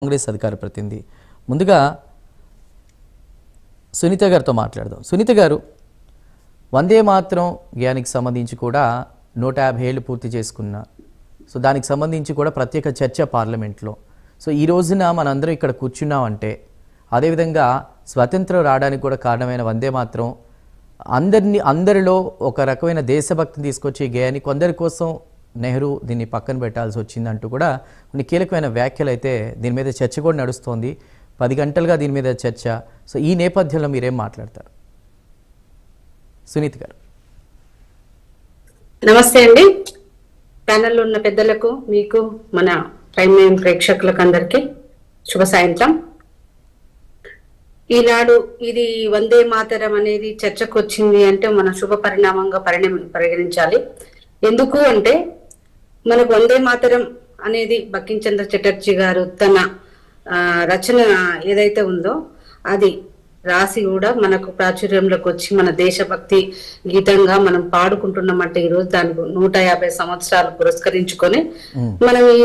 కాంగ్రెస్ అధికార ప్రతినిధి. ముందుగా సునీత గారితో మాట్లాడదాం. సునీత గారు, వందే మాతరం గేయానికి సంబంధించి కూడా 150 ఏళ్ళు పూర్తి చేసుకున్న, సో దానికి సంబంధించి కూడా ప్రత్యేక చర్చ పార్లమెంట్లో. సో ఈ రోజున మనందరం ఇక్కడ కూర్చున్నామంటే, అదేవిధంగా స్వతంత్రం రావడానికి కూడా కారణమైన వందే మాతరం అందరిలో ఒక రకమైన దేశభక్తిని తీసుకొచ్చే గేయాన్ని కొందరి కోసం నెహ్రూ దీన్ని పక్కన పెట్టాల్సి వచ్చిందంటూ కూడా కొన్ని కీలకమైన వ్యాఖ్యలు అయితే దీని మీద చర్చ కూడా నడుస్తోంది. 10 గంటలుగా దీని మీద చర్చ. సో ఈ నేపథ్యంలో మీరేం మాట్లాడతారు సునీత్ గారు? నమస్తే అండి. ప్యానెల్లో ఉన్న పెద్దలకు, మీకు, మన ప్రైమ్ లైన్ ప్రేక్షకులకు అందరికీ శుభ సాయంత్రం. ఈనాడు ఇది వందే మాతరం అనేది చర్చకు వచ్చింది అంటే మనం శుభ పరిణామంగా పరిగణించాలి. ఎందుకు అంటే మనకు వందే మాతరం అనేది బంకిం చంద్ర చటర్జీ గారు తన రచన ఏదైతే ఉందో అది రాసి కూడా మనకు ప్రాచుర్యంలోకి వచ్చి మన దేశభక్తి గీతంగా మనం పాడుకుంటున్నామంటే ఈరోజు దానికి 150 సంవత్సరాలు పురస్కరించుకొని మనం ఈ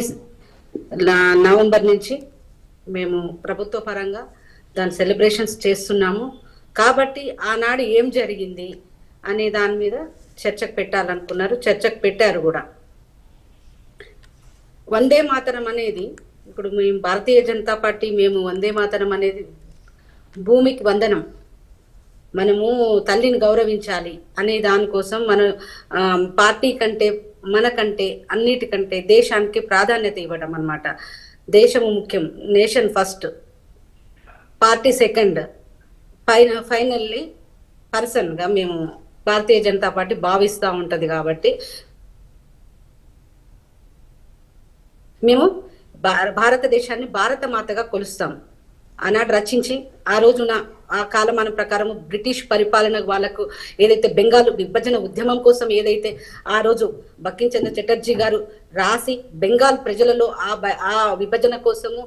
నవంబర్ నుంచి మేము ప్రభుత్వ పరంగా దాని సెలబ్రేషన్స్ చేస్తున్నాము. కాబట్టి ఆనాడు ఏం జరిగింది అనే దాని మీద చర్చకు పెట్టాలనుకున్నారు, చర్చకు పెట్టారు కూడా. వందే మాతరం అనేది ఇప్పుడు మేము భారతీయ జనతా పార్టీ మేము వందే మాతరం అనేది భూమికి వందనం, మనము తల్లిని గౌరవించాలి అనే దానికోసం మన పార్టీ కంటే మనకంటే అన్నిటికంటే దేశానికి ప్రాధాన్యత ఇవ్వడం అన్నమాట. దేశము ముఖ్యం, nation first, party second, finally పర్సన్గా మేము భారతీయ జనతా పార్టీ భావిస్తూ ఉంటది. కాబట్టి మేము భారతదేశాన్ని భారత మాతగా కొలుస్తాం. ఆనాడు రచించి ఆ రోజున ఆ కాలమాన ప్రకారం బ్రిటిష్ పరిపాలన వాళ్ళకు ఏదైతే బెంగాల్ విభజన ఉద్యమం కోసం ఏదైతే ఆ రోజు బంకిం చంద్ర చటర్జీ గారు రాసి బెంగాల్ ప్రజలలో ఆ విభజన కోసము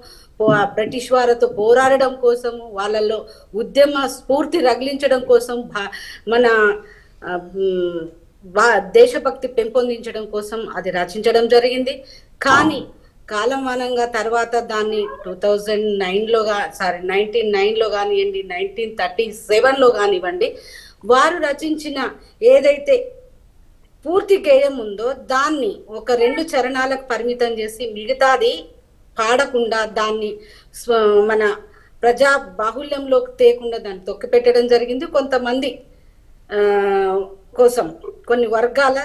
బ్రిటిష్ వారితో పోరాడడం కోసము వాళ్ళల్లో ఉద్యమ స్ఫూర్తి రగిలించడం కోసం మన దేశభక్తి పెంపొందించడం కోసం అది రచించడం జరిగింది. కానీ కాలమానంగా తర్వాత దాన్ని 1909లో కానివ్వండి, 1937లో కానివ్వండి, వారు రచించిన ఏదైతే పూర్తి గేయం ఉందో దాన్ని ఒక 2 చరణాలకు పరిమితం చేసి మిగతాది పాడకుండా దాన్ని మన ప్రజా బాహుళ్యంలోకి తేకుండా దాన్ని తొక్కిపెట్టడం జరిగింది. కొంతమంది కోసం, కొన్ని వర్గాల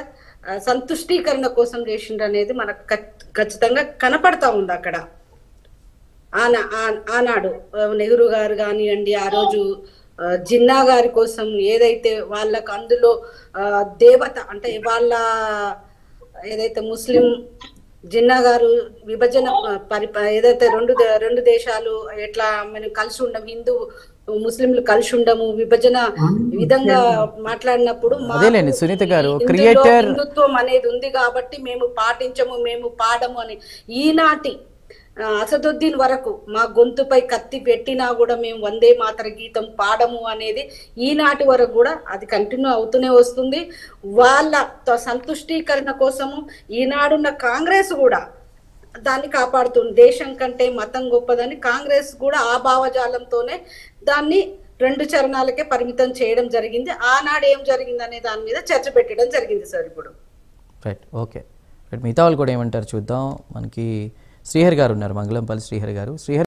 సంతుష్టీకరణ కోసం చేసిండ్రు అనేది మనకు ఖచ్చితంగా కనపడతా ఉంది. అక్కడ ఆనాడు నెహ్రూ గారు కానివ్వండి, ఆ రోజు జిన్నా గారి కోసం ఏదైతే వాళ్ళకు అందులో దేవత అంటే వాళ్ళ ఏదైతే ముస్లిం జిన్నా గారు విభజన ఏదైతే రెండు దేశాలు ఎట్లా మనం కలిసి ఉండం, హిందూ ముస్లింలు కలిసి ఉండము విభజన విధంగా మాట్లాడినప్పుడు సునీత గారు క్రియేటర్ హిందుత్వం అనేది ఉంది కాబట్టి మేము పాటించము, మేము పాడము అని ఈనాటి అసదుద్దీన్ వరకు మా గొంతుపై కత్తి పెట్టినా కూడా మేము వందే మాతర గీతం పాడము అనేది ఈనాటి వరకు కూడా అది కంటిన్యూ అవుతూనే వస్తుంది. వాళ్ళ సంతుష్టీకరణ కోసము ఈనాడున్న కాంగ్రెస్ కూడా దాన్ని కాపాడుతుంది. దేశం కంటే మతం గొప్పదని కాంగ్రెస్ కూడా ఆ భావజాలంతోనే దాన్ని 2 చరణాలకే పరిమితం చేయడం జరిగింది. ఆనాడు ఏం జరిగింది అనే దాని మీద చర్చ పెట్టడం జరిగింది సార్. ఇప్పుడు రైట్, ఓకే. మిగతా వాళ్ళు కూడా ఏమంటారు చూద్దాం. మనకి శ్రీహరి గారు ఉన్నారు, మంగళంపల్లి శ్రీహరి గారు.